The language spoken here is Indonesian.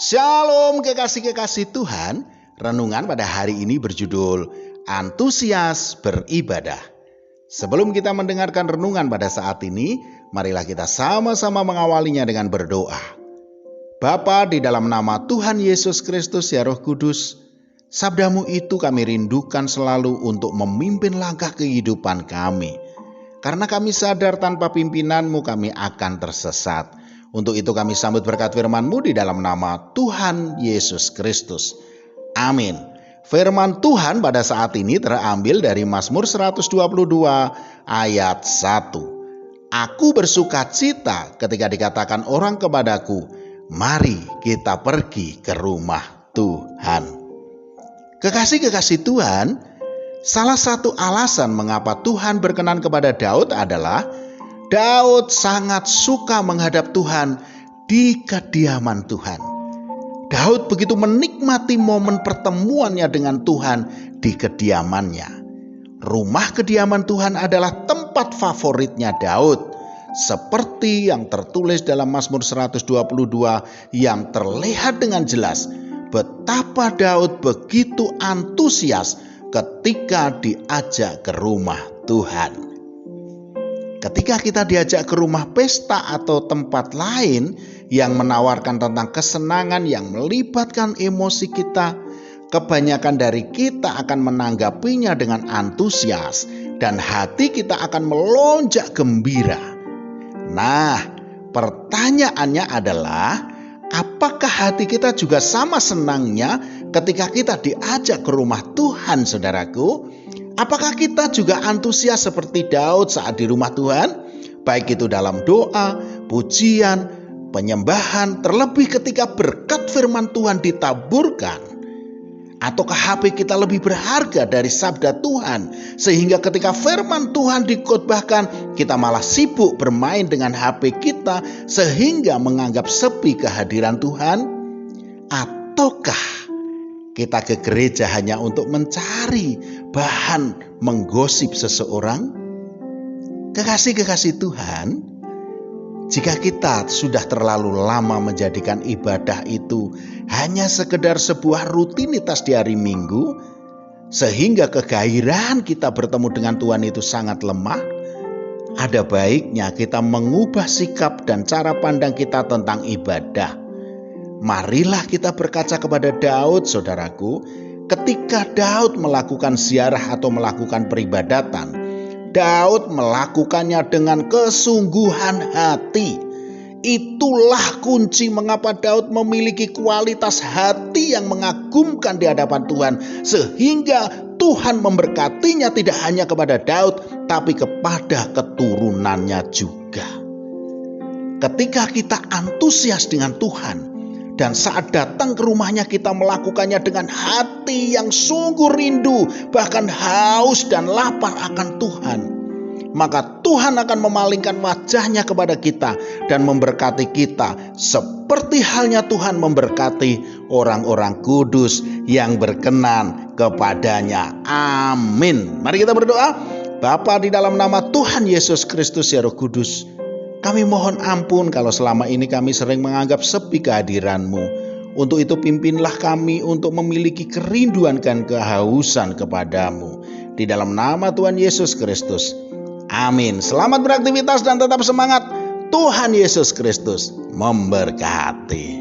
Shalom kekasih-kekasih Tuhan. Renungan pada hari ini berjudul Antusias Beribadah. Sebelum kita mendengarkan renungan pada saat ini, marilah kita sama-sama mengawalinya dengan berdoa. Bapa, di dalam nama Tuhan Yesus Kristus ya Roh Kudus, sabdamu itu kami rindukan selalu untuk memimpin langkah kehidupan kami. Karena kami sadar tanpa pimpinanmu kami akan tersesat. Untuk itu kami sambut berkat firman-Mu di dalam nama Tuhan Yesus Kristus. Amin. Firman Tuhan pada saat ini terambil dari Mazmur 122 ayat 1. Aku bersuka cita ketika dikatakan orang kepadaku, mari kita pergi ke rumah Tuhan. Kekasih-kekasih Tuhan, salah satu alasan mengapa Tuhan berkenan kepada Daud adalah Daud sangat suka menghadap Tuhan di kediaman Tuhan. Daud begitu menikmati momen pertemuannya dengan Tuhan di kediamannya. Rumah kediaman Tuhan adalah tempat favoritnya Daud. Seperti yang tertulis dalam Mazmur 122 yang terlihat dengan jelas betapa Daud begitu antusias ketika diajak ke rumah Tuhan. Ketika kita diajak ke rumah pesta atau tempat lain yang menawarkan tentang kesenangan yang melibatkan emosi kita, kebanyakan dari kita akan menanggapinya dengan antusias dan hati kita akan melonjak gembira. Nah, pertanyaannya adalah, apakah hati kita juga sama senangnya ketika kita diajak ke rumah Tuhan, saudaraku? Apakah kita juga antusias seperti Daud saat di rumah Tuhan? Baik itu dalam doa, pujian, penyembahan, terlebih ketika berkat firman Tuhan ditaburkan. Ataukah HP kita lebih berharga dari sabda Tuhan, sehingga ketika firman Tuhan dikhotbahkan, kita malah sibuk bermain dengan HP kita sehingga menganggap sepi kehadiran Tuhan? Ataukah kita ke gereja hanya untuk mencari bahan menggosip seseorang? Kekasih-kekasih Tuhan, jika kita sudah terlalu lama menjadikan ibadah itu hanya sekedar sebuah rutinitas di hari Minggu, sehingga kegairahan kita bertemu dengan Tuhan itu sangat lemah, ada baiknya kita mengubah sikap dan cara pandang kita tentang ibadah. Marilah kita berkaca kepada Daud, saudaraku. Ketika Daud melakukan ziarah atau melakukan peribadatan, Daud melakukannya dengan kesungguhan hati. Itulah kunci mengapa Daud memiliki kualitas hati yang mengagumkan di hadapan Tuhan, sehingga Tuhan memberkatinya tidak hanya kepada Daud, tapi kepada keturunannya juga. Ketika kita antusias dengan Tuhan, dan saat datang ke rumahnya kita melakukannya dengan hati yang sungguh rindu, bahkan haus dan lapar akan Tuhan, maka Tuhan akan memalingkan wajahnya kepada kita dan memberkati kita seperti halnya Tuhan memberkati orang-orang kudus yang berkenan kepadanya. Amin. Mari kita berdoa. Bapa, di dalam nama Tuhan Yesus Kristus ya Roh Kudus, kami mohon ampun kalau selama ini kami sering menganggap sepi kehadiran-Mu. Untuk itu pimpinlah kami untuk memiliki kerinduan dan kehausan kepada-Mu. Di dalam nama Tuhan Yesus Kristus. Amin. Selamat beraktivitas dan tetap semangat. Tuhan Yesus Kristus memberkati.